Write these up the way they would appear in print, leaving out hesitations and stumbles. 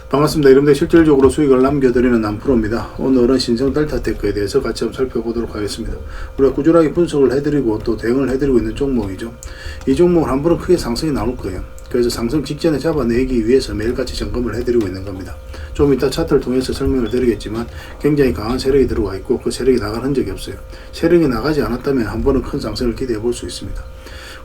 반갑습니다. 여러분들 실질적으로 수익을 남겨드리는 남프로입니다. 오늘은 신성 델타테크에 대해서 같이 한번 살펴보도록 하겠습니다. 우리가 꾸준하게 분석을 해드리고 또 대응을 해드리고 있는 종목이죠. 이 종목은 한 번은 크게 상승이 나올 거예요. 그래서 상승 직전에 잡아내기 위해서 매일같이 점검을 해드리고 있는 겁니다. 좀 이따 차트를 통해서 설명을 드리겠지만 굉장히 강한 세력이 들어와 있고 그 세력이 나간 흔적이 없어요. 세력이 나가지 않았다면 한 번은 큰 상승을 기대해 볼 수 있습니다.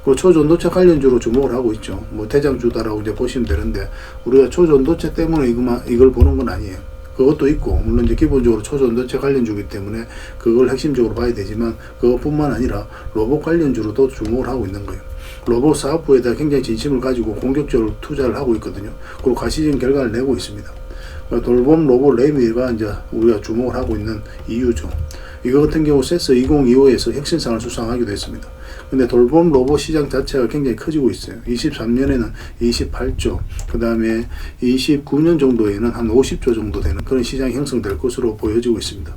그 초전도체 관련주로 주목을 하고 있죠. 뭐 대장주다라고 이제 보시면 되는데 우리가 초전도체 때문에 이걸 보는 건 아니에요. 그것도 있고 물론 이제 기본적으로 초전도체 관련주기 때문에 그걸 핵심적으로 봐야 되지만 그것뿐만 아니라 로봇 관련주로도 주목을 하고 있는 거예요. 로봇 사업부에 대해 굉장히 진심을 가지고 공격적으로 투자를 하고 있거든요. 그리고 가시적인 결과를 내고 있습니다. 돌봄 로봇 레미가 이제 우리가 주목을 하고 있는 이유죠. 이거 같은 경우 세스 2025에서 혁신상을 수상하기도 했습니다. 근데 돌봄 로봇 시장 자체가 굉장히 커지고 있어요. 23년에는 28조, 그 다음에 29년 정도에는 한 50조 정도 되는 그런 시장이 형성될 것으로 보여지고 있습니다.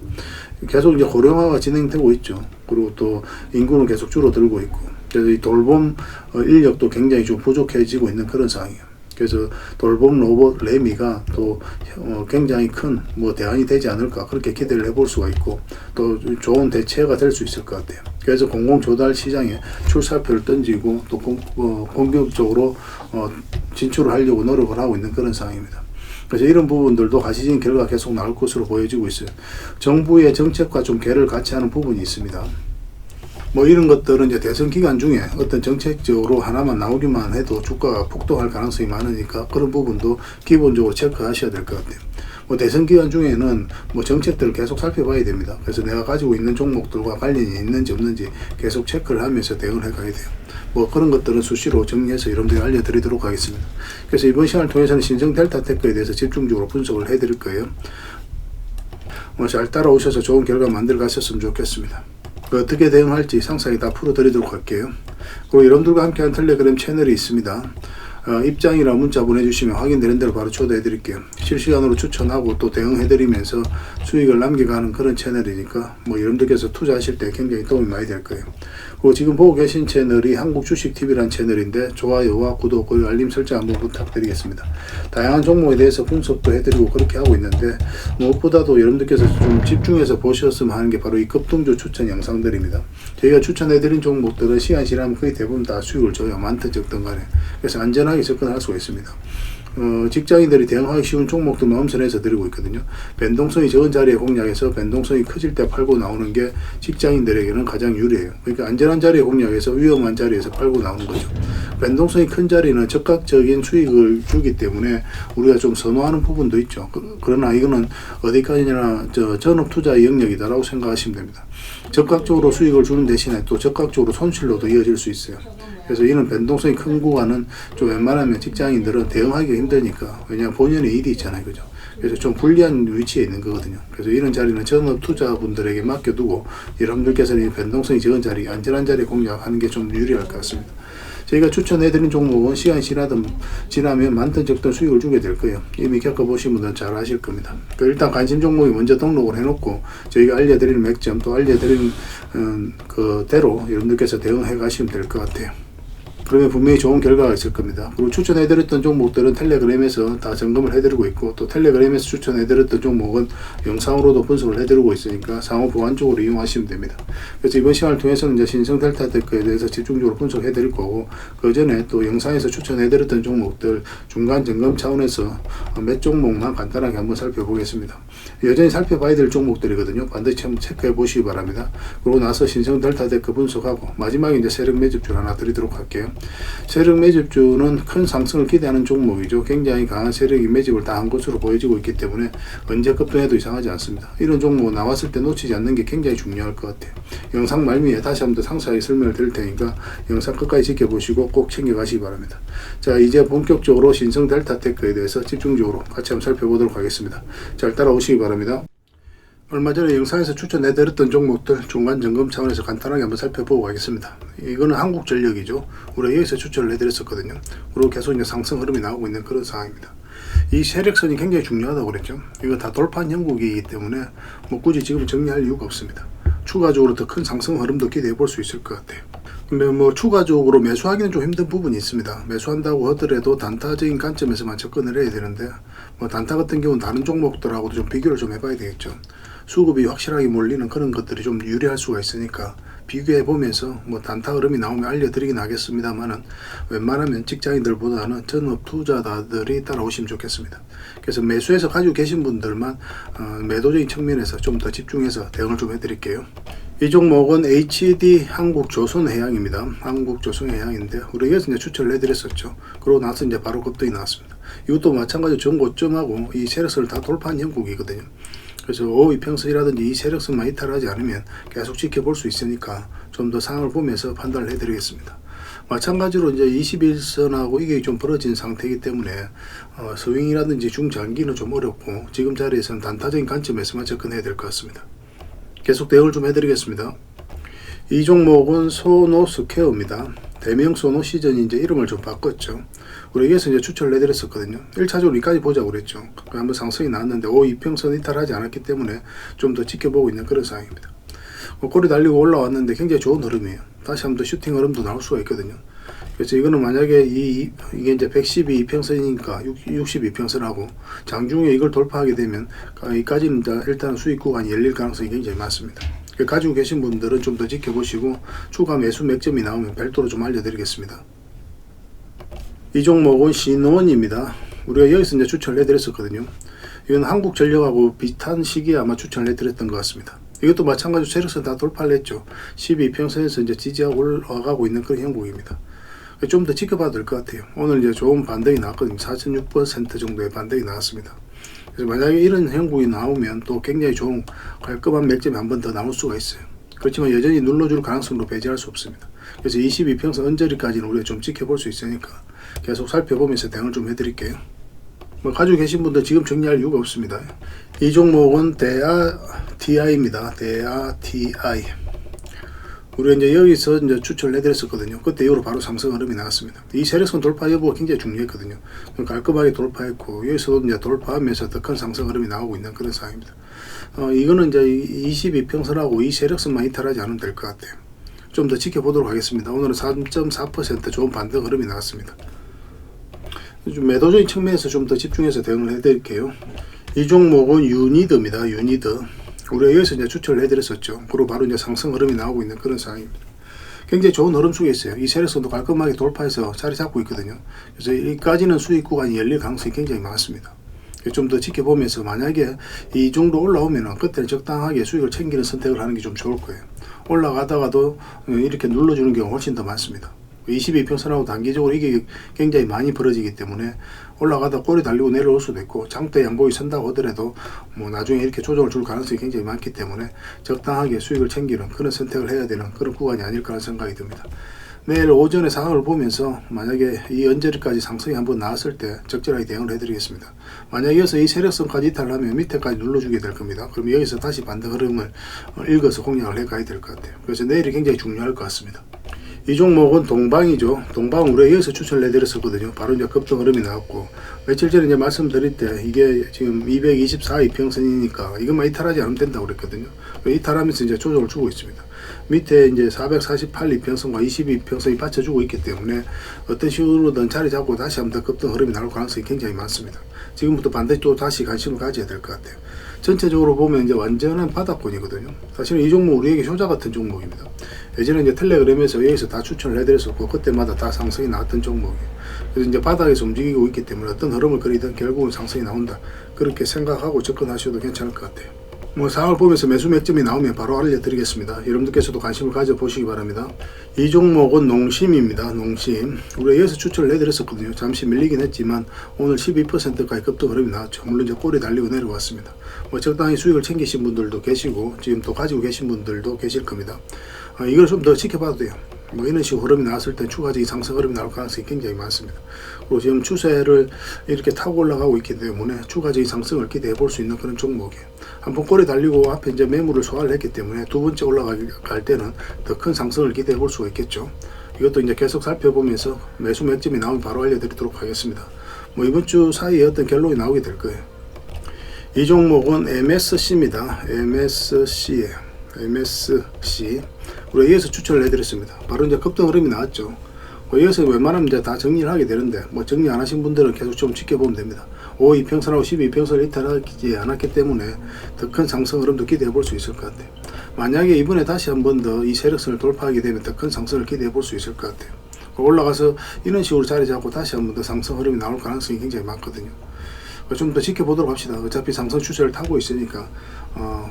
계속 이제 고령화가 진행되고 있죠. 그리고 또 인구는 계속 줄어들고 있고, 그래서 이 돌봄 인력도 굉장히 좀 부족해지고 있는 그런 상황이에요. 그래서 돌봄 로봇 레미가 또 굉장히 큰 대안이 되지 않을까 그렇게 기대를 해볼 수가 있고 또 좋은 대체가 될 수 있을 것 같아요. 그래서 공공조달 시장에 출사표를 던지고 또 공격적으로 진출을 하려고 노력을 하고 있는 그런 상황입니다. 그래서 이런 부분들도 가시적인 결과가 계속 나올 것으로 보여지고 있어요. 정부의 정책과 좀 궤를 같이 하는 부분이 있습니다. 이런 것들은 이제 대선 기간 중에 어떤 정책적으로 하나만 나오기만 해도 주가가 폭등할 가능성이 많으니까 그런 부분도 기본적으로 체크하셔야 될 것 같아요. 대선 기간 중에는 정책들을 계속 살펴봐야 됩니다. 그래서 내가 가지고 있는 종목들과 관련이 있는지 없는지 계속 체크를 하면서 대응을 해가야 돼요. 그런 것들은 수시로 정리해서 여러분들이 알려드리도록 하겠습니다. 그래서 이번 시간을 통해서는 신성 델타테크에 대해서 집중적으로 분석을 해드릴 거예요. 잘 따라오셔서 좋은 결과 만들어 가셨으면 좋겠습니다. 어떻게 대응할지 상세하게 다 풀어드리도록 할게요. 그리고 여러분들과 함께한 텔레그램 채널이 있습니다. 입장이나 문자 보내주시면 확인되는 대로 바로 초대해 드릴게요. 실시간으로 추천하고 또 대응해 드리면서 수익을 남겨가는 그런 채널이니까 여러분들께서 투자하실 때 굉장히 도움이 많이 될 거예요. 그리고 지금 보고 계신 채널이 한국주식TV라는 채널인데 좋아요와 구독 그리고 알림 설정 한번 부탁드리겠습니다. 다양한 종목에 대해서 분석도 해드리고 그렇게 하고 있는데 무엇보다도 여러분들께서 좀 집중해서 보셨으면 하는 게 바로 이 급등주 추천 영상들입니다. 저희가 추천해드린 종목들은 시간 지나면 거의 대부분 다 수익을 줘요. 많든 적든 간에. 그래서 안전하게 접근할 수가 있습니다. 직장인들이 대응하기 쉬운 종목들만 엄선해서 드리고 있거든요. 변동성이 적은 자리에 공략해서 변동성이 커질 때 팔고 나오는 게 직장인들에게는 가장 유리해요. 그러니까 안전한 자리에 공략해서 위험한 자리에서 팔고 나오는 거죠. 변동성이 큰 자리는 적극적인 수익을 주기 때문에 우리가 좀 선호하는 부분도 있죠. 그러나 이거는 어디까지나 전업 투자의 영역이다라고 생각하시면 됩니다. 적극적으로 수익을 주는 대신에 또 적극적으로 손실로도 이어질 수 있어요. 그래서 이런 변동성이 큰 구간은 좀 웬만하면 직장인들은 대응하기가 힘드니까, 왜냐하면 본연의 일이 있잖아요. 그죠? 그래서 좀 불리한 위치에 있는 거거든요. 그래서 이런 자리는 전업 투자분들에게 맡겨두고 여러분들께서는 변동성이 적은 자리, 안전한 자리에 공략하는 게 좀 유리할 것 같습니다. 저희가 추천해드린 종목은 시간이 지나면 많든 적든 수익을 주게 될 거예요. 이미 겪어보신 분들은 잘 아실 겁니다. 일단 관심 종목이 먼저 등록을 해놓고 저희가 알려드리는 맥점 또 알려드리는 그대로 여러분들께서 대응해 가시면 될 것 같아요. 그러면 분명히 좋은 결과가 있을 겁니다. 그리고 추천해드렸던 종목들은 텔레그램에서 다 점검을 해드리고 있고 또 텔레그램에서 추천해드렸던 종목은 영상으로도 분석을 해드리고 있으니까 상호 보완적으로 이용하시면 됩니다. 그래서 이번 시간을 통해서는 이제 신성 델타테크에 대해서 집중적으로 분석해드릴 거고 그 전에 또 영상에서 추천해드렸던 종목들 중간 점검 차원에서 몇 종목만 간단하게 한번 살펴보겠습니다. 여전히 살펴봐야 될 종목들이거든요. 반드시 한번 체크해 보시기 바랍니다. 그러고 나서 신성 델타테크 분석하고 마지막에 이제 세력 매집줄 하나 드리도록 할게요. 세력 매집주는 큰 상승을 기대하는 종목이죠. 굉장히 강한 세력이 매집을 다 한 것으로 보여지고 있기 때문에 언제 급등해도 이상하지 않습니다. 이런 종목은 나왔을 때 놓치지 않는 게 굉장히 중요할 것 같아요. 영상 말미에 다시 한번 더 상세하게 설명을 드릴 테니까 영상 끝까지 지켜보시고 꼭 챙겨가시기 바랍니다. 자, 이제 본격적으로 신성 델타테크에 대해서 집중적으로 같이 한번 살펴보도록 하겠습니다. 잘 따라오시기 바랍니다. 얼마 전에 영상에서 추천해드렸던 종목들 중간 점검 차원에서 간단하게 한번 살펴보고 가겠습니다. 이거는 한국전력이죠. 우리가 여기서 추천을 해드렸었거든요. 그리고 계속 이제 상승 흐름이 나오고 있는 그런 상황입니다. 이 세력선이 굉장히 중요하다고 그랬죠. 이거 다 돌파한 형국이기 때문에 굳이 지금 정리할 이유가 없습니다. 추가적으로 더 큰 상승 흐름도 기대해 볼 수 있을 것 같아요. 근데 뭐 추가적으로 매수하기는 좀 힘든 부분이 있습니다. 매수한다고 하더라도 단타적인 관점에서만 접근을 해야 되는데, 뭐 단타 같은 경우는 다른 종목들하고도 좀 비교를 좀 해봐야 되겠죠. 수급이 확실하게 몰리는 그런 것들이 좀 유리할 수가 있으니까 비교해 보면서 뭐 단타 흐름이 나오면 알려드리긴 하겠습니다만은, 웬만하면 직장인들보다는 전업 투자자들이 따라오시면 좋겠습니다. 그래서 매수해서 가지고 계신 분들만 매도적인 측면에서 좀 더 집중해서 대응을 좀 해드릴게요. 이 종목은 HD 한국조선해양입니다. 한국조선해양인데 우리 여기서 이제 추천을 해드렸었죠. 그러고 나서 이제 바로 급등이 나왔습니다. 이것도 마찬가지로 전고점하고 이 세력선을 다 돌파한 형국이거든요. 그래서 5이평선이라든지 이 세력선만 이탈하지 않으면 계속 지켜볼 수 있으니까 좀 더 상황을 보면서 판단을 해드리겠습니다. 마찬가지로 이제 21선하고 이게 좀 벌어진 상태이기 때문에 스윙이라든지 중장기는 좀 어렵고, 지금 자리에서는 단타적인 관점에서만 접근해야 될 것 같습니다. 계속 대응을 좀 해드리겠습니다. 이 종목은 소노스케어입니다. 대명 소노 시즌이 이제 이름을 좀 바꿨죠. 우리 여기서 이제 추천을 해드렸었거든요. 1차적으로 여기까지 보자고 그랬죠. 한번 상승이 나왔는데 5이평선 이탈하지 않았기 때문에 좀 더 지켜보고 있는 그런 상황입니다. 꼬리 달리고 올라왔는데 굉장히 좋은 흐름이에요. 다시 한번 더 슈팅 흐름도 나올 수가 있거든요. 그래서 이거는 만약에 이게 이제 112평선이니까 62평선하고 장중에 이걸 돌파하게 되면 여기까지는 일단 수익 구간이 열릴 가능성이 굉장히 많습니다. 가지고 계신 분들은 좀 더 지켜보시고 추가 매수 맥점이 나오면 별도로 좀 알려드리겠습니다. 이 종목은 신원입니다. 우리가 여기서 이제 추천을 해드렸었거든요. 이건 한국전력하고 비슷한 시기에 아마 추천을 해드렸던 것 같습니다. 이것도 마찬가지로 세력선 다 돌파를 했죠. 12평선에서 이제 지지하고 올라가고 있는 그런 형국입니다. 좀 더 지켜봐도 될 것 같아요. 오늘 이제 좋은 반등이 나왔거든요. 4.6% 정도의 반등이 나왔습니다. 그래서 만약에 이런 형국이 나오면 또 굉장히 좋은 깔끔한 맥점이 한 번 더 나올 수가 있어요. 그렇지만 여전히 눌러줄 가능성도 배제할 수 없습니다. 그래서 22평선 언저리까지는 우리가 좀 지켜볼 수 있으니까 계속 살펴보면서 대응을 좀 해드릴게요. 뭐 가지고 계신 분들 지금 정리할 이유가 없습니다. 이 종목은 대아TI입니다. 대아TI. 우리가 이제 여기서 이제 추천을 해드렸었거든요. 그때 이후로 바로 상승 흐름이 나왔습니다. 이 세력선 돌파 여부가 굉장히 중요했거든요. 깔끔하게 돌파했고, 여기서도 이제 돌파하면서 더 큰 상승 흐름이 나오고 있는 그런 상황입니다. 이거는 이제 22평선하고 이 세력선만 이탈하지 않으면 될 것 같아요. 좀 더 지켜보도록 하겠습니다. 오늘은 3.4% 좋은 반등 흐름이 나왔습니다. 좀 매도적인 측면에서 좀 더 집중해서 대응을 해드릴게요. 이 종목은 유니드입니다. 유니드. 우리가 여기서 이제 추천을 해드렸었죠. 그리고 바로 이제 상승 흐름이 나오고 있는 그런 상황입니다. 굉장히 좋은 흐름 속에 있어요. 이 세력선도 깔끔하게 돌파해서 자리 잡고 있거든요. 그래서 여기까지는 수익 구간이 열릴 가능성이 굉장히 많습니다. 좀 더 지켜보면서 만약에 이 정도 올라오면 그때는 적당하게 수익을 챙기는 선택을 하는 게 좀 좋을 거예요. 올라가다가도 이렇게 눌러주는 경우가 훨씬 더 많습니다. 22평선하고 단기적으로 이게 굉장히 많이 벌어지기 때문에 올라가다 꼬리 달리고 내려올 수도 있고, 장대 양복이 선다고 하더라도 뭐 나중에 이렇게 조정을 줄 가능성이 굉장히 많기 때문에 적당하게 수익을 챙기는 그런 선택을 해야 되는 그런 구간이 아닐까 하는 생각이 듭니다. 내일 오전에 상황을 보면서 만약에 이 언저리까지 상승이 한번 나왔을 때 적절하게 대응을 해드리겠습니다. 만약에 여기서 이 세력선까지 이탈하면 밑에까지 눌러주게 될 겁니다. 그럼 여기서 다시 반등 흐름을 읽어서 공략을 해가야 될 것 같아요. 그래서 내일이 굉장히 중요할 것 같습니다. 이 종목은 동방이죠. 동방은 우리가 여기서 추천을 해드렸었거든요. 바로 이제 급등 흐름이 나왔고, 며칠 전에 이제 말씀드릴 때 이게 지금 224이평선이니까 이것만 이탈하지 않으면 된다고 그랬거든요. 이탈하면서 이제 조정을 주고 있습니다. 밑에 이제 448이평선과 22평선이 받쳐주고 있기 때문에 어떤 식으로든 자리 잡고 다시 한번 더 급등 흐름이 나올 가능성이 굉장히 많습니다. 지금부터 반드시 또 다시 관심을 가져야 될 것 같아요. 전체적으로 보면 이제 완전한 바닥권이거든요. 사실은 이 종목 우리에게 효자 같은 종목입니다. 예전에 이제 텔레그램에서 여기서 다 추천을 해드렸었고, 그때마다 다 상승이 나왔던 종목이에요. 그래서 이제 바닥에서 움직이고 있기 때문에 어떤 흐름을 그리든 결국은 상승이 나온다, 그렇게 생각하고 접근하셔도 괜찮을 것 같아요. 뭐 상황을 보면서 매수 맥점이 나오면 바로 알려드리겠습니다. 여러분들께서도 관심을 가져보시기 바랍니다. 이 종목은 농심입니다. 농심. 우리가 여기서 추천을 해드렸었거든요. 잠시 밀리긴 했지만 오늘 12%까지 급등 흐름이 나왔죠. 물론 이제 꼬리 달리고 내려왔습니다. 뭐 적당히 수익을 챙기신 분들도 계시고 지금 또 가지고 계신 분들도 계실 겁니다. 이걸 좀 더 지켜봐도 돼요. 뭐 이런 식으로 흐름이 나왔을 때 추가적인 상승 흐름이 나올 가능성이 굉장히 많습니다. 그리고 지금 추세를 이렇게 타고 올라가고 있기 때문에 추가적인 상승을 기대해 볼 수 있는 그런 종목이에요. 한번 꼬리 달리고 앞에 이제 매물을 소화를 했기 때문에 두 번째 올라갈 때는 더 큰 상승을 기대해 볼 수가 있겠죠. 이것도 이제 계속 살펴보면서 매수 맥점이 나오면 바로 알려드리도록 하겠습니다. 뭐 이번 주 사이에 어떤 결론이 나오게 될 거예요. 이 종목은 MSC입니다. MSC예요. MSC. 우리가 이어서 추천을 해드렸습니다. 바로 이제 급등 흐름이 나왔죠. 이어서 웬만하면 이제 다 정리를 하게 되는데, 뭐 정리 안 하신 분들은 계속 좀 지켜보면 됩니다. 5 이평선하고 12이평선을 이탈하지 않았기 때문에 더 큰 상승 흐름도 기대해 볼 수 있을 것 같아요. 만약에 이번에 다시 한 번 더 이 세력선을 돌파하게 되면 더 큰 상승을 기대해 볼 수 있을 것 같아요. 올라가서 이런 식으로 자리 잡고 다시 한 번 더 상승 흐름이 나올 가능성이 굉장히 많거든요. 좀 더 지켜보도록 합시다. 어차피 상승 추세를 타고 있으니까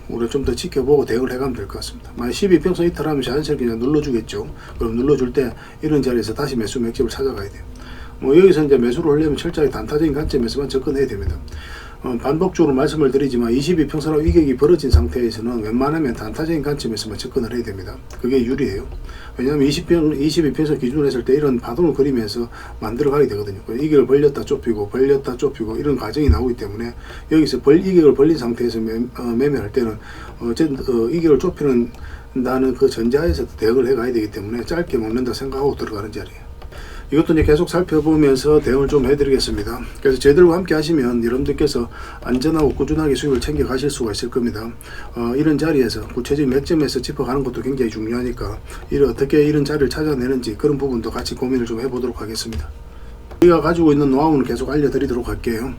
우리가 좀 더 지켜보고 대응을 해가면 될 것 같습니다. 만약 12평선 이탈하면 자연스럽게 그냥 눌러주겠죠. 그럼 눌러줄 때 이런 자리에서 다시 매수 맥집을 찾아가야 돼요. 뭐 여기서 이제 매수를 하려면 철저히 단타적인 관점에서만 접근해야 됩니다. 반복적으로 말씀을 드리지만 22평선하고 이격이 벌어진 상태에서는 웬만하면 단타적인 관점에서만 접근을 해야 됩니다. 그게 유리해요. 왜냐하면 22평선 기준으로 했을 때 이런 파동을 그리면서 만들어 가게 되거든요. 이격을 벌렸다 좁히고 벌렸다 좁히고 이런 과정이 나오기 때문에 여기서 이격을 벌린 상태에서 매매할 때는 이격을 좁히는 나는 그 전자에서 대응을 해 가야 되기 때문에 짧게 먹는다 생각하고 들어가는 자리예요. 이것도 이제 계속 살펴보면서 대응을 좀 해드리겠습니다. 그래서 저희들과 함께 하시면 여러분들께서 안전하고 꾸준하게 수익을 챙겨 가실 수가 있을 겁니다. 이런 자리에서 구체적인 맥점에서 짚어가는 것도 굉장히 중요하니까 어떻게 이런 자리를 찾아내는지 그런 부분도 같이 고민을 좀 해보도록 하겠습니다. 우리가 가지고 있는 노하우는 계속 알려드리도록 할게요.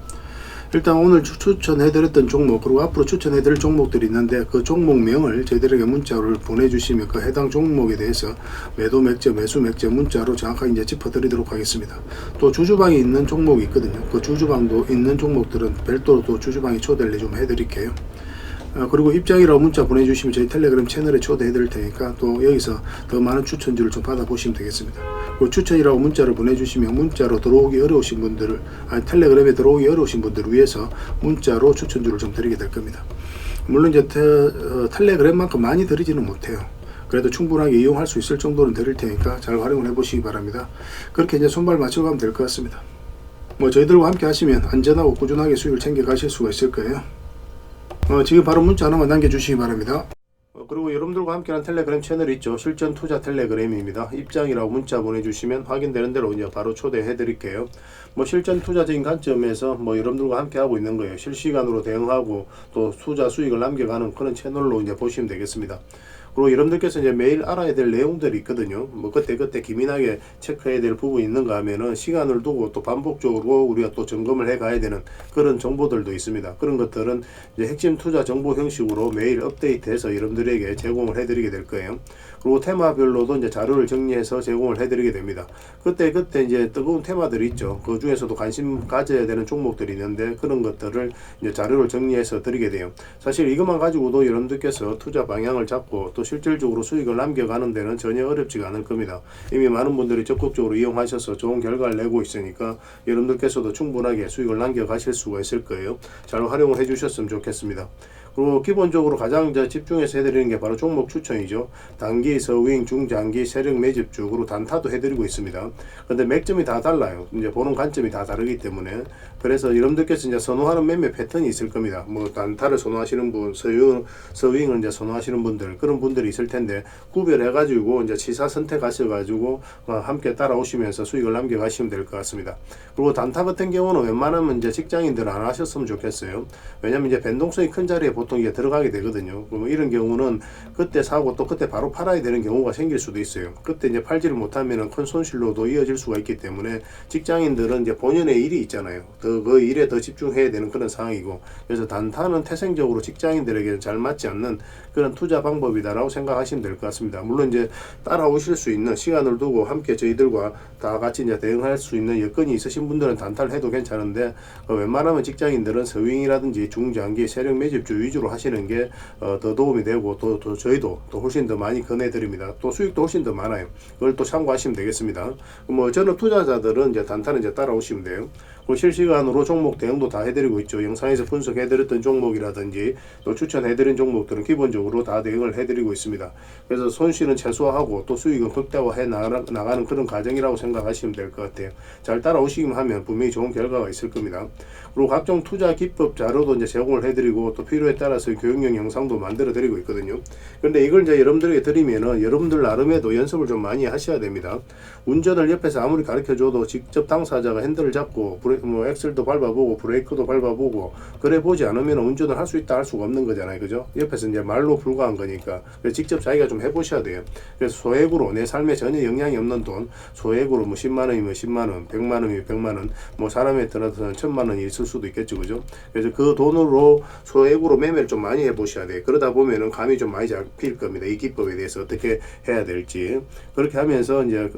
일단 오늘 추천해드렸던 종목, 그리고 앞으로 추천해드릴 종목들이 있는데 그 종목명을 저희들에게 문자를 보내주시면 그 해당 종목에 대해서 매도 맥점, 매수 맥점 문자로 정확하게 이제 짚어드리도록 하겠습니다. 또 주주방이 있는 종목이 있거든요. 그 주주방도 있는 종목들은 별도로 또 주주방에 초대를 좀 해드릴게요. 그리고 입장이라고 문자 보내주시면 저희 텔레그램 채널에 초대해 드릴 테니까 또 여기서 더 많은 추천주를 좀 받아보시면 되겠습니다. 그 추천이라고 문자를 보내주시면 문자로 들어오기 어려우신 분들을, 텔레그램에 들어오기 어려우신 분들을 위해서 문자로 추천주를 좀 드리게 될 겁니다. 물론 이제 텔레그램만큼 많이 드리지는 못해요. 그래도 충분하게 이용할 수 있을 정도는 드릴 테니까 잘 활용을 해보시기 바랍니다. 그렇게 이제 손발 맞춰가면 될 것 같습니다. 뭐 저희들과 함께 하시면 안전하고 꾸준하게 수익을 챙겨 가실 수가 있을 거예요. 지금 바로 문자 하나만 남겨주시기 바랍니다. 그리고 여러분들과 함께하는 텔레그램 채널이 있죠. 실전 투자 텔레그램입니다. 입장이라고 문자 보내주시면 확인되는 대로 이제 바로 초대해 드릴게요. 뭐 실전 투자적인 관점에서 뭐 여러분들과 함께 하고 있는 거예요. 실시간으로 대응하고 또 투자 수익을 남겨가는 그런 채널로 이제 보시면 되겠습니다. 그리고 여러분들께서 이제 매일 알아야 될 내용들이 있거든요. 뭐 그때 기민하게 체크해야 될 부분이 있는가 하면은 시간을 두고 또 반복적으로 우리가 또 점검을 해 가야 되는 그런 정보들도 있습니다. 그런 것들은 이제 핵심 투자 정보 형식으로 매일 업데이트해서 여러분들에게 제공을 해 드리게 될 거예요. 그리고 테마별로도 이제 자료를 정리해서 제공을 해 드리게 됩니다. 그때 이제 뜨거운 테마들이 있죠. 그 중에서도 관심 가져야 되는 종목들이 있는데 그런 것들을 이제 자료를 정리해서 드리게 돼요. 사실 이것만 가지고도 여러분들께서 투자 방향을 잡고 또 실질적으로 수익을 남겨가는 데는 전혀 어렵지가 않을 겁니다. 이미 많은 분들이 적극적으로 이용하셔서 좋은 결과를 내고 있으니까 여러분들께서도 충분하게 수익을 남겨가실 수가 있을 거예요. 잘 활용을 해주셨으면 좋겠습니다. 그리고 기본적으로 가장 집중해서 해드리는 게 바로 종목 추천이죠. 단기, 서윙, 중장기, 세력 매집주, 그리고 단타도 해드리고 있습니다. 근데 맥점이 다 달라요. 이제 보는 관점이 다 다르기 때문에. 그래서 여러분들께서 이제 선호하는 매매 패턴이 있을 겁니다. 뭐 단타를 선호하시는 분, 서윙을 이제 선호하시는 분들, 그런 분들이 있을 텐데 구별해가지고 이제 치사 선택하셔가지고 함께 따라오시면서 수익을 남겨가시면 될 것 같습니다. 그리고 단타 같은 경우는 웬만하면 이제 직장인들 안 하셨으면 좋겠어요. 왜냐면 이제 변동성이 큰 자리에 보통 이게 들어가게 되거든요. 그러면 이런 경우는 그때 사고 또 그때 바로 팔아야 되는 경우가 생길 수도 있어요. 그때 이제 팔지를 못하면 큰 손실로도 이어질 수가 있기 때문에 직장인들은 이제 본연의 일이 있잖아요. 그 일에 더 집중해야 되는 그런 상황이고, 그래서 단타는 태생적으로 직장인들에게 잘 맞지 않는 그런 투자 방법이다라고 생각하시면 될 것 같습니다. 물론 이제 따라오실 수 있는 시간을 두고 함께 저희들과 다 같이 이제 대응할 수 있는 여건이 있으신 분들은 단타를 해도 괜찮은데 웬만하면 직장인들은 서윙이라든지 중장기 세력 매집주 위주로 하시는 게 더 도움이 되고 또 저희도 또 훨씬 더 많이 권해드립니다. 또 수익도 훨씬 더 많아요. 그걸 또 참고하시면 되겠습니다. 뭐 저는 투자자들은 이제 단타는 이제 따라오시면 돼요. 그리고 실시간으로 종목 대응도 다 해드리고 있죠. 영상에서 분석해드렸던 종목이라든지 또 추천해드린 종목들은 기본적으로 다 대응을 해드리고 있습니다. 그래서 손실은 최소화하고 또 수익은 극대화해 나가는 그런 과정이라고 생각하시면 될 것 같아요. 잘 따라오시기만 하면 분명히 좋은 결과가 있을 겁니다. 그리고 각종 투자 기법 자료도 이제 제공을 해드리고 또 필요에 따라서 교육용 영상도 만들어 드리고 있거든요. 그런데 이걸 이제 여러분들에게 드리면은 여러분들 나름에도 연습을 좀 많이 하셔야 됩니다. 운전을 옆에서 아무리 가르쳐 줘도 직접 당사자가 핸들을 잡고 뭐 엑셀도 밟아보고 브레이크도 밟아보고 그래 보지 않으면 운전을 할 수 있다 할 수가 없는 거잖아요. 그죠? 옆에서 이제 말로 불과한 거니까. 그래서 직접 자기가 좀 해보셔야 돼요. 그래서 소액으로 내 삶에 전혀 영향이 없는 돈, 소액으로 뭐 10만 원이면 10만 원, 100만 원이면 100만 원, 뭐 사람에 따라서는 1000만 원이 있을 수도 있겠죠. 그죠? 그래서 그 돈으로 소액으로 매매를 좀 많이 해보셔야 돼요. 그러다 보면은 감이 좀 많이 잡힐 겁니다. 이 기법에 대해서 어떻게 해야 될지. 그렇게 하면서 이제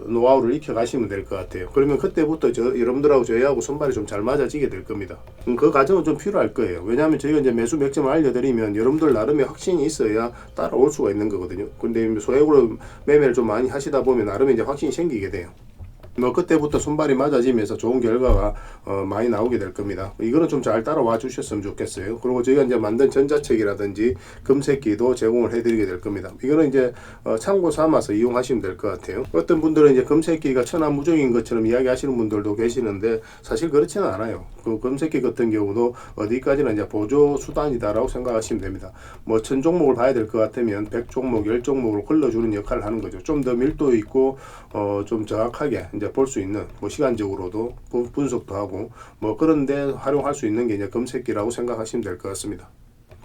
노하우를 익혀가시면 될 것 같아요. 그러면 그때부터 여러분들하고 저희하고 손발이 좀 잘 맞아지게 될 겁니다. 그 과정은 좀 필요할 거예요. 왜냐하면 저희가 이제 매수 맥점을 알려드리면 여러분들 나름의 확신이 있어야 따라올 수가 있는 거거든요. 근데 소액으로 매매를 좀 많이 하시다 보면 나름의 이제 확신이 생기게 돼요. 뭐 그때부터 손발이 맞아지면서 좋은 결과가 많이 나오게 될 겁니다. 이거는 좀 잘 따라와 주셨으면 좋겠어요. 그리고 저희가 이제 만든 전자책이라든지 금색기도 제공을 해드리게 될 겁니다. 이거는 이제 참고 삼아서 이용하시면 될 것 같아요. 어떤 분들은 이제 금색기가 천하무적인 것처럼 이야기하시는 분들도 계시는데 사실 그렇지는 않아요. 그 금색기 같은 경우도 어디까지나 이제 보조 수단이다라고 생각하시면 됩니다. 뭐 1000종목을 봐야 될 것 같으면 100종목, 10종목을 걸러주는 역할을 하는 거죠. 좀 더 밀도 있고 좀 정확하게 이제 볼 수 있는 뭐 시간적으로도 분석도 하고 뭐 그런데 활용할 수 있는 게 이제 금색기라고 생각하시면 될 것 같습니다.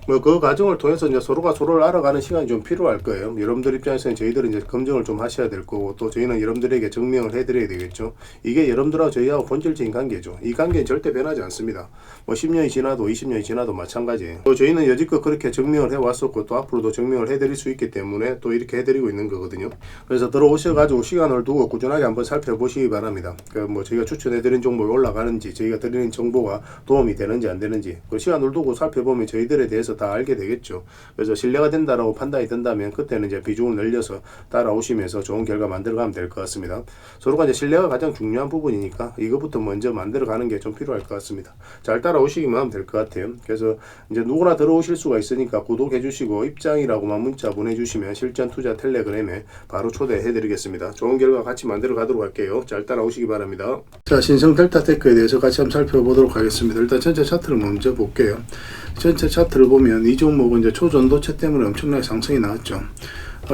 뭐 그 과정을 통해서 이제 서로가 서로를 알아가는 시간이 좀 필요할 거예요. 여러분들 입장에서는 저희들은 이제 검증을 좀 하셔야 될 거고 또 저희는 여러분들에게 증명을 해드려야 되겠죠. 이게 여러분들하고 저희하고 본질적인 관계죠. 이 관계는 절대 변하지 않습니다. 뭐 10년이 지나도 20년이 지나도 마찬가지예요. 또 저희는 여지껏 그렇게 증명을 해왔었고 또 앞으로도 증명을 해드릴 수 있기 때문에 또 이렇게 해드리고 있는 거거든요. 그래서 들어오셔가지고 시간을 두고 꾸준하게 한번 살펴보시기 바랍니다. 그 뭐 저희가 추천해드린 종목이 올라가는지 저희가 드리는 정보가 도움이 되는지 안 되는지 그 시간을 두고 살펴보면 저희들에 대해서 다 알게 되겠죠. 그래서 신뢰가 된다라고 판단이 된다면 그때는 이제 비중을 늘려서 따라오시면서 좋은 결과 만들어가면 될 것 같습니다. 서로가 이제 신뢰가 가장 중요한 부분이니까 이것부터 먼저 만들어가는 게 좀 필요할 것 같습니다. 잘 따라오시기만 하면 될 것 같아요. 그래서 이제 누구나 들어오실 수가 있으니까 구독해 주시고 입장이라고만 문자 보내주시면 실전 투자 텔레그램에 바로 초대해 드리겠습니다. 좋은 결과 같이 만들어 가도록 할게요. 잘 따라오시기 바랍니다. 자, 신성 델타테크에 대해서 같이 한번 살펴보도록 하겠습니다. 일단 전체 차트를 먼저 볼게요. 전체 차트를 보면 이 종목은 이제 초전도체 때문에 엄청나게 상승이 나왔죠.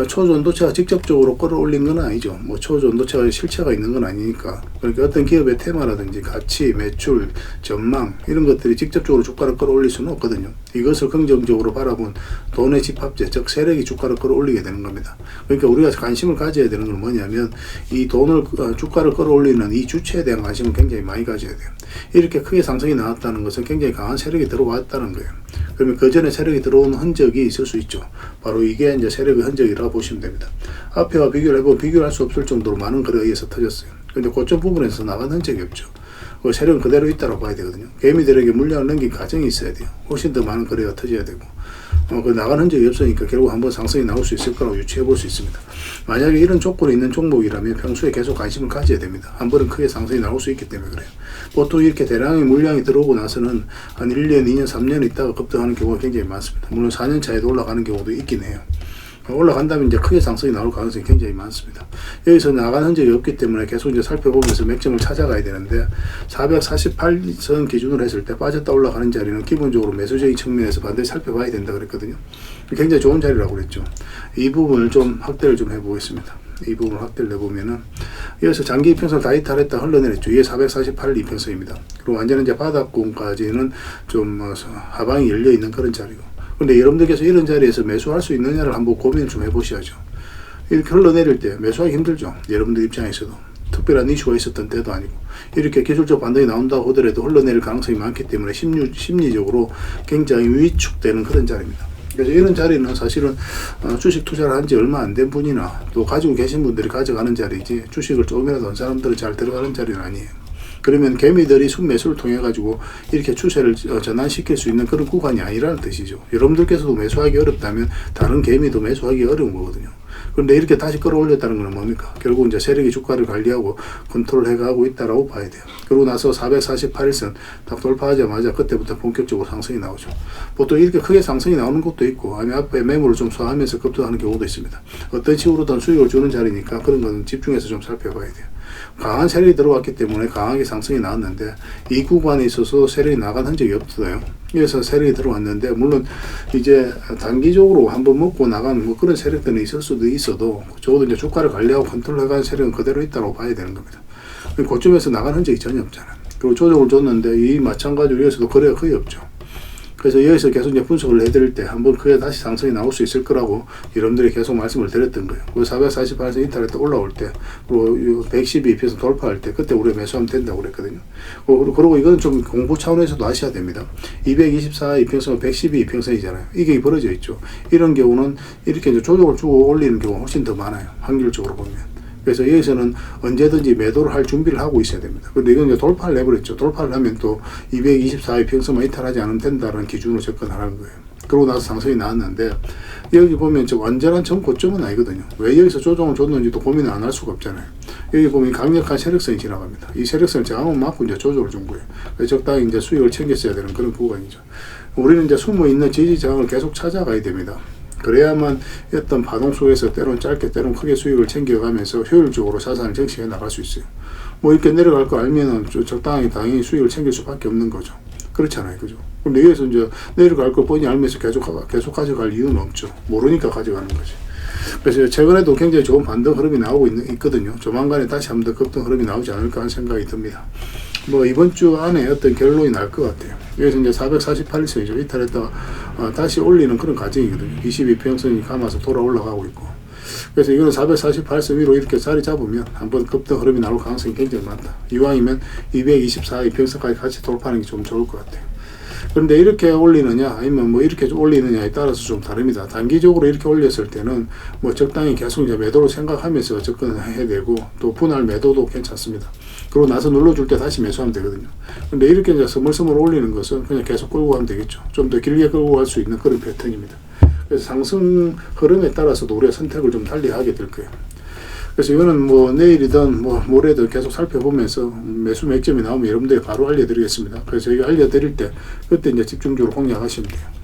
초전도체가 직접적으로 끌어올린 건 아니죠. 뭐 초전도체가 실체가 있는 건 아니니까. 그러니까 어떤 기업의 테마라든지 가치, 매출, 전망 이런 것들이 직접적으로 주가를 끌어올릴 수는 없거든요. 이것을 긍정적으로 바라본 돈의 집합제, 즉 세력이 주가를 끌어올리게 되는 겁니다. 그러니까 우리가 관심을 가져야 되는 건 뭐냐면 이 돈을 주가를 끌어올리는 이 주체에 대한 관심을 굉장히 많이 가져야 돼요. 이렇게 크게 상승이 나왔다는 것은 굉장히 강한 세력이 들어왔다는 거예요. 그러면 그 전에 세력이 들어온 흔적이 있을 수 있죠. 바로 이게 이제 세력의 흔적이라고 보시면 됩니다. 앞에와 비교를 해보면 비교할 수 없을 정도로 많은 거래에 의해서 터졌어요. 근데 고점 부분에서 나간 흔적이 없죠. 그 세력은 그대로 있다고 봐야 되거든요. 개미들에게 물량을 넘긴 과정이 있어야 돼요. 훨씬 더 많은 거래가 터져야 되고 그 나간 흔적이 없으니까 결국 한번 상승이 나올 수 있을 거라고 유추해 볼 수 있습니다. 만약에 이런 조건이 있는 종목이라면 평소에 계속 관심을 가져야 됩니다. 한 번은 크게 상승이 나올 수 있기 때문에 그래요. 보통 이렇게 대량의 물량이 들어오고 나서는 한 1년, 2년, 3년 있다가 급등하는 경우가 굉장히 많습니다. 물론 4년 차에도 올라가는 경우도 있긴 해요. 올라간다면 이제 크게 상승이 나올 가능성이 굉장히 많습니다. 여기서 나간 흔적이 없기 때문에 계속 이제 살펴보면서 맥점을 찾아가야 되는데 448선 기준으로 했을 때 빠졌다 올라가는 자리는 기본적으로 매수적인 측면에서 반드시 살펴봐야 된다 그랬거든요. 굉장히 좋은 자리라고 그랬죠. 이 부분을 좀 확대를 좀 해보겠습니다. 이 부분을 확대를 해보면은 여기서 장기 이평선을 다 이탈했다 흘러내렸죠. 이게 448 이평선입니다. 그리고 완전 이제 바닥권까지는 좀 하방이 열려 있는 그런 자리고. 근데 여러분들께서 이런 자리에서 매수할 수 있느냐를 한번 고민을 좀 해보셔야죠. 이렇게 흘러내릴 때 매수하기 힘들죠. 여러분들 입장에서도. 특별한 이슈가 있었던 때도 아니고. 이렇게 기술적 반등이 나온다고 하더라도 흘러내릴 가능성이 많기 때문에 심리적으로 굉장히 위축되는 그런 자리입니다. 그래서 이런 자리는 사실은 주식 투자를 한 지 얼마 안 된 분이나 또 가지고 계신 분들이 가져가는 자리지 주식을 조금이라도 한 사람들은 잘 들어가는 자리는 아니에요. 그러면 개미들이 순매수를 통해 가지고 이렇게 추세를 전환시킬 수 있는 그런 구간이 아니라는 뜻이죠. 여러분들께서도 매수하기 어렵다면 다른 개미도 매수하기 어려운 거거든요. 그런데 이렇게 다시 끌어올렸다는 건 뭡니까? 결국 이제 세력이 주가를 관리하고 컨트롤 해가고 있다라고 봐야 돼요. 그러고 나서 448일선 딱 돌파하자마자 그때부터 본격적으로 상승이 나오죠. 보통 이렇게 크게 상승이 나오는 것도 있고 아니면 앞에 매물을 좀 소화하면서 급등하는 경우도 있습니다. 어떤 식으로든 수익을 주는 자리니까 그런 건 집중해서 좀 살펴봐야 돼요. 강한 세력이 들어왔기 때문에 강하게 상승이 나왔는데 이 구간에 있어서 세력이 나간 흔적이 없어요. 그래서 세력이 들어왔는데 물론 이제 단기적으로 한번 먹고 나간 뭐 그런 세력들은 있을 수도 있어도 적어도 이제 주가를 관리하고 컨트롤해가는 세력은 그대로 있다고 봐야 되는 겁니다. 고점에서 나간 흔적이 전혀 없잖아요. 그리고 조정을 줬는데 이 마찬가지로 여기서도 거래가 거의 없죠. 그래서 여기서 계속 이제 분석을 해드릴 때 한번 크게 다시 상승이 나올 수 있을 거라고 여러분들이 계속 말씀을 드렸던 거예요. 그 448에서 이탈했다 올라올 때, 그리고 112에서 돌파할 때, 그때 우리가 매수하면 된다고 그랬거든요. 그리고 이거는 좀 공부 차원에서도 아셔야 됩니다. 224 이평선은 112 이평선이잖아요. 이게 벌어져 있죠. 이런 경우는 이렇게 이제 조정을 주고 올리는 경우가 훨씬 더 많아요. 확률적으로 보면. 그래서 여기서는 언제든지 매도를 할 준비를 하고 있어야 됩니다. 근데 이건 이제 돌파를 해버렸죠. 돌파를 하면 또 224의 평선만 이탈하지 않으면 된다는 기준으로 접근하는 거예요. 그러고 나서 상승이 나왔는데, 여기 보면 완전한 정고점은 아니거든요. 왜 여기서 조정을 줬는지도 고민을 안 할 수가 없잖아요. 여기 보면 강력한 세력선이 지나갑니다. 이 세력선을 저항을 맞고 이제 조정을 준 거예요. 그래서 적당히 이제 수익을 챙겼어야 되는 그런 구간이죠. 우리는 이제 숨어 있는 지지 저항을 계속 찾아가야 됩니다. 그래야만 어떤 파동 속에서 때론 짧게 때론 크게 수익을 챙겨가면서 효율적으로 자산을 정치해 나갈 수 있어요. 뭐 이렇게 내려갈 거 알면은 적당히 당연히 수익을 챙길 수밖에 없는 거죠. 그렇잖아요. 그죠? 그럼 여기서 이제 내려갈 걸 뻔히 알면서 계속 가져갈 이유는 없죠. 모르니까 가져가는 거지. 그래서 최근에도 굉장히 좋은 반등 흐름이 나오고 있거든요. 조만간에 다시 한번 더 급등 흐름이 나오지 않을까 하는 생각이 듭니다. 뭐 이번 주 안에 어떤 결론이 날 것 같아요. 여기서 이제 448선이죠. 이탈했다가 다시 올리는 그런 과정이거든요. 22평선이 감아서 돌아 올라가고 있고. 그래서 이거는 448선 위로 이렇게 자리 잡으면 한번 급등 흐름이 나올 가능성이 굉장히 많다. 이왕이면 224 이평선까지 같이 돌파하는 게 좀 좋을 것 같아요. 그런데 이렇게 올리느냐 아니면 뭐 이렇게 올리느냐에 따라서 좀 다릅니다. 단기적으로 이렇게 올렸을 때는 뭐 적당히 계속 이제 매도로 생각하면서 접근해야 되고, 또 분할 매도도 괜찮습니다. 그러고 나서 눌러줄 때 다시 매수하면 되거든요. 근데 이렇게 이제 스멀스멀 올리는 것은 그냥 계속 끌고 가면 되겠죠. 좀 더 길게 끌고 갈 수 있는 그런 패턴입니다. 그래서 상승 흐름에 따라서도 우리가 선택을 좀 달리 하게 될 거예요. 그래서 이거는 뭐 내일이든 뭐 모레든 계속 살펴보면서 매수 맥점이 나오면 여러분들이 바로 알려드리겠습니다. 그래서 저희가 알려드릴 때 그때 이제 집중적으로 공략하시면 돼요.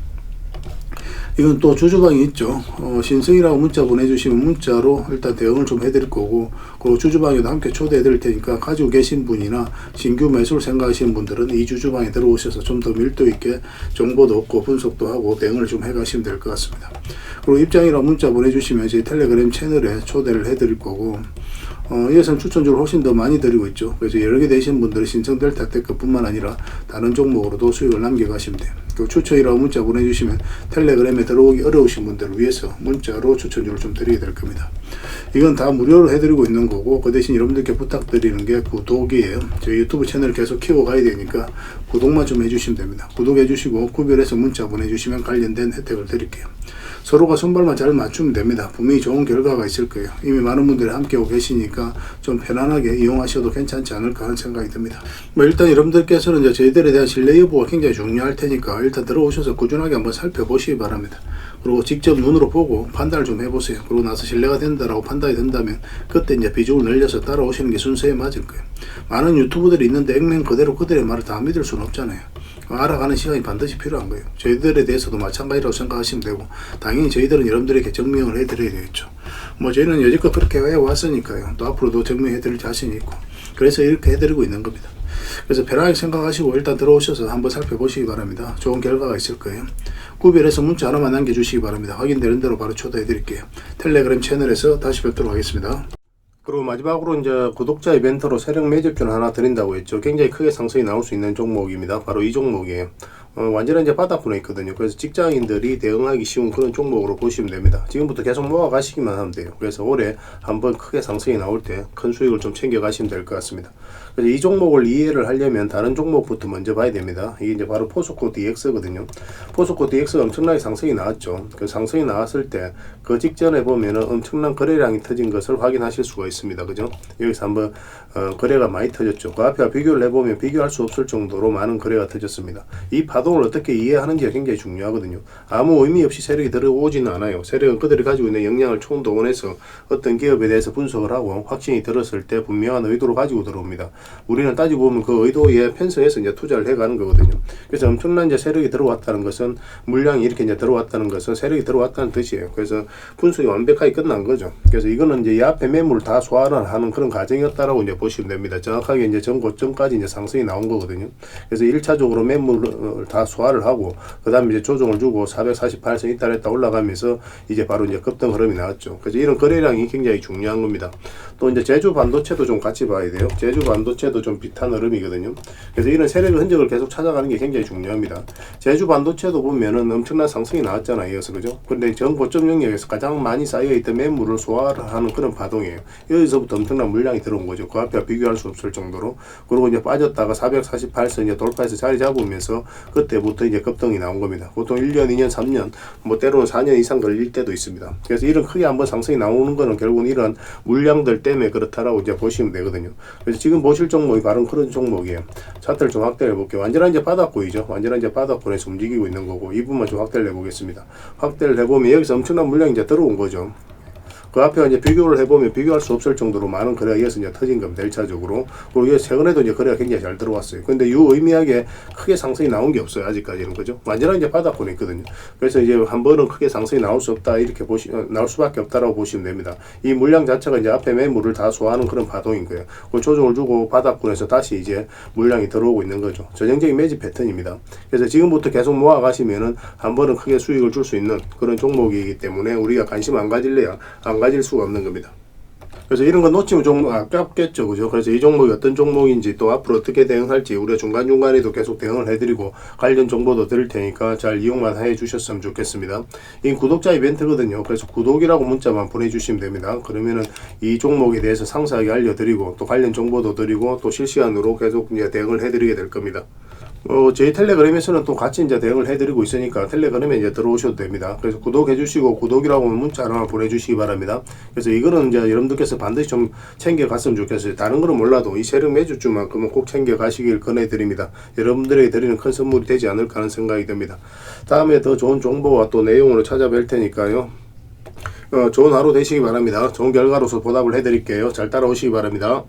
이건 또 주주방이 있죠. 신성이라고 문자 보내주시면 문자로 일단 대응을 좀 해드릴 거고, 그리고 주주방에도 함께 초대해드릴 테니까 가지고 계신 분이나 신규 매수를 생각하시는 분들은 이 주주방에 들어오셔서 좀 더 밀도 있게 정보도 얻고 분석도 하고 대응을 좀 해가시면 될 것 같습니다. 그리고 입장이라고 문자 보내주시면 저희 텔레그램 채널에 초대를 해드릴 거고, 예선 추천주를 훨씬 더 많이 드리고 있죠. 그래서 여러 개 되신 분들은 신청 델타 테크뿐만 아니라 다른 종목으로도 수익을 남겨가시면 돼요. 그 추천이라고 문자 보내주시면 텔레그램에 들어오기 어려우신 분들을 위해서 문자로 추천주를 좀 드리게 될 겁니다. 이건 다 무료로 해드리고 있는 거고, 그 대신 여러분들께 부탁드리는 게 구독이에요. 저희 유튜브 채널을 계속 키워가야 되니까 구독만 좀 해주시면 됩니다. 구독해주시고 구별해서 문자 보내주시면 관련된 혜택을 드릴게요. 서로가 손발만 잘 맞추면 됩니다. 분명히 좋은 결과가 있을 거예요. 이미 많은 분들이 함께 오고 계시니까 좀 편안하게 이용하셔도 괜찮지 않을까 하는 생각이 듭니다. 뭐 일단 여러분들께서는 이제 저희들에 대한 신뢰 여부가 굉장히 중요할 테니까 일단 들어오셔서 꾸준하게 한번 살펴보시기 바랍니다. 그리고 직접 눈으로 보고 판단을 좀 해보세요. 그러고 나서 신뢰가 된다라고 판단이 된다면 그때 이제 비중을 늘려서 따라오시는 게 순서에 맞을 거예요. 많은 유튜브들이 있는데 액면 그대로 그들의 말을 다 믿을 수는 없잖아요. 알아가는 시간이 반드시 필요한 거예요. 저희들에 대해서도 마찬가지라고 생각하시면 되고, 당연히 저희들은 여러분들에게 증명을 해드려야 되겠죠. 뭐 저희는 여지껏 그렇게 해왔으니까요. 또 앞으로도 증명해드릴 자신이 있고, 그래서 이렇게 해드리고 있는 겁니다. 그래서 편하게 생각하시고 일단 들어오셔서 한번 살펴보시기 바랍니다. 좋은 결과가 있을 거예요. 구별해서 문자 하나만 남겨주시기 바랍니다. 확인되는 대로 바로 초대해드릴게요. 텔레그램 채널에서 다시 뵙도록 하겠습니다. 그리고 마지막으로 이제 구독자 이벤트로 세력 매집券하나 드린다고 했죠. 굉장히 크게 상승이 나올 수 있는 종목입니다. 바로 이 종목이에요. 완전히 이제 바닥권에 있거든요. 그래서 직장인들이 대응하기 쉬운 그런 종목으로 보시면 됩니다. 지금부터 계속 모아 가시기만 하면 돼요. 그래서 올해 한번 크게 상승이 나올 때 큰 수익을 좀 챙겨 가시면 될 것 같습니다. 그래서 이 종목을 이해를 하려면 다른 종목부터 먼저 봐야 됩니다. 이게 이제 바로 포스코 DX거든요. 포스코 DX가 엄청나게 상승이 나왔죠. 그 상승이 나왔을 때 그 직전에 보면은 엄청난 거래량이 터진 것을 확인하실 수가 있습니다. 그죠? 여기서 한번 거래가 많이 터졌죠. 그 앞에 비교를 해보면 비교할 수 없을 정도로 많은 거래가 터졌습니다. 이 파동을 어떻게 이해하는지가 굉장히 중요하거든요. 아무 의미 없이 세력이 들어오지는 않아요. 세력은 그들이 가지고 있는 역량을 총동원해서 어떤 기업에 대해서 분석을 하고 확신이 들었을 때 분명한 의도로 가지고 들어옵니다. 우리는 따지고 보면 그 의도에 편성해서 이제 투자를 해가는 거거든요. 그래서 엄청난 이제 세력이 들어왔다는 것은, 물량이 이렇게 이제 들어왔다는 것은 세력이 들어왔다는 뜻이에요. 그래서 분석이 완벽하게 끝난 거죠. 그래서 이거는 이제 이 앞에 매물을 다 소화를 하는 그런 과정이었다라고 이제 보시면 됩니다. 정확하게 이제 전고점까지 이제 상승이 나온 거거든요. 그래서 1차적으로 매물을 다 소화를 하고, 그 다음에 이제 조정을 주고 448선 이탈했다 올라가면서 이제 바로 이제 급등 흐름이 나왔죠. 그래서 이런 거래량이 굉장히 중요한 겁니다. 또 이제 제주 반도체도 좀 같이 봐야 돼요. 제주 반도체 반도체도 좀 비슷한 흐름이거든요. 그래서 이런 세력의 흔적을 계속 찾아가는 게 굉장히 중요합니다. 제주 반도체도 보면은 엄청난 상승이 나왔잖아요. 이어서 그죠? 근데 전 고점 영역에서 가장 많이 쌓여있던 매물을 소화하는 그런 파동이에요. 여기서부터 엄청난 물량이 들어온 거죠. 그 앞에 비교할 수 없을 정도로. 그리고 이제 빠졌다가 448선 이제 돌파해서 자리 잡으면서 그때부터 이제 급등이 나온 겁니다. 보통 1년, 2년, 3년, 뭐 때로는 4년 이상 걸릴 때도 있습니다. 그래서 이런 크게 한번 상승이 나오는 거는 결국은 이런 물량들 때문에 그렇다라고 이제 보시면 되거든요. 그래서 지금 보실 종목이 바로 그런 종목이에요. 차트를 좀 확대해 볼게요. 완전한 이제 바닥권이죠. 완전한 이제 바닥권에서 움직이고 있는 거고, 이 부분만 좀 확대를 해보겠습니다. 확대를 해보면 여기서 엄청난 물량이 이제 들어온 거죠. 그 앞에 이제 비교를 해보면 비교할 수 없을 정도로 많은 거래가 이어서 이제 터진 겁니다. 1차적으로. 그리고 최근에도 이제 거래가 굉장히 잘 들어왔어요. 근데 유의미하게 크게 상승이 나온 게 없어요. 아직까지는. 그죠? 완전한 이제 바닥권에 있거든요. 그래서 이제 한 번은 크게 상승이 나올 수 없다. 이렇게 나올 수밖에 없다라고 보시면 됩니다. 이 물량 자체가 이제 앞에 매물을 다 소화하는 그런 파동인 거예요. 그 조정을 주고 바닥권에서 다시 이제 물량이 들어오고 있는 거죠. 전형적인 매집 패턴입니다. 그래서 지금부터 계속 모아 가시면은 한 번은 크게 수익을 줄 수 있는 그런 종목이기 때문에 우리가 관심 안 가질래야 안 가질 수가 없는 겁니다. 그래서 이런 거 놓치면 좀 아깝겠죠. 그죠? 그래서 이 종목이 어떤 종목인지 또 앞으로 어떻게 대응할지 우리가 중간중간에도 계속 대응을 해드리고 관련 정보도 드릴 테니까 잘 이용만 해 주셨으면 좋겠습니다. 이 구독자 이벤트거든요. 그래서 구독이라고 문자만 보내주시면 됩니다. 그러면은 이 종목에 대해서 상세하게 알려드리고 또 관련 정보도 드리고 또 실시간으로 계속 이제 대응을 해드리게 될 겁니다. 저희 텔레그램에서는 또 같이 이제 대응을 해드리고 있으니까 텔레그램에 이제 들어오셔도 됩니다. 그래서 구독해주시고 구독이라고 하면 문자 하나 보내주시기 바랍니다. 그래서 이거는 이제 여러분들께서 반드시 좀 챙겨갔으면 좋겠어요. 다른 거는 몰라도 이 세력 매주주만큼은 꼭 챙겨가시길 권해드립니다. 여러분들에게 드리는 큰 선물이 되지 않을까 하는 생각이 듭니다. 다음에 더 좋은 정보와 또 내용으로 찾아뵐 테니까요. 좋은 하루 되시기 바랍니다. 좋은 결과로서 보답을 해드릴게요. 잘 따라오시기 바랍니다.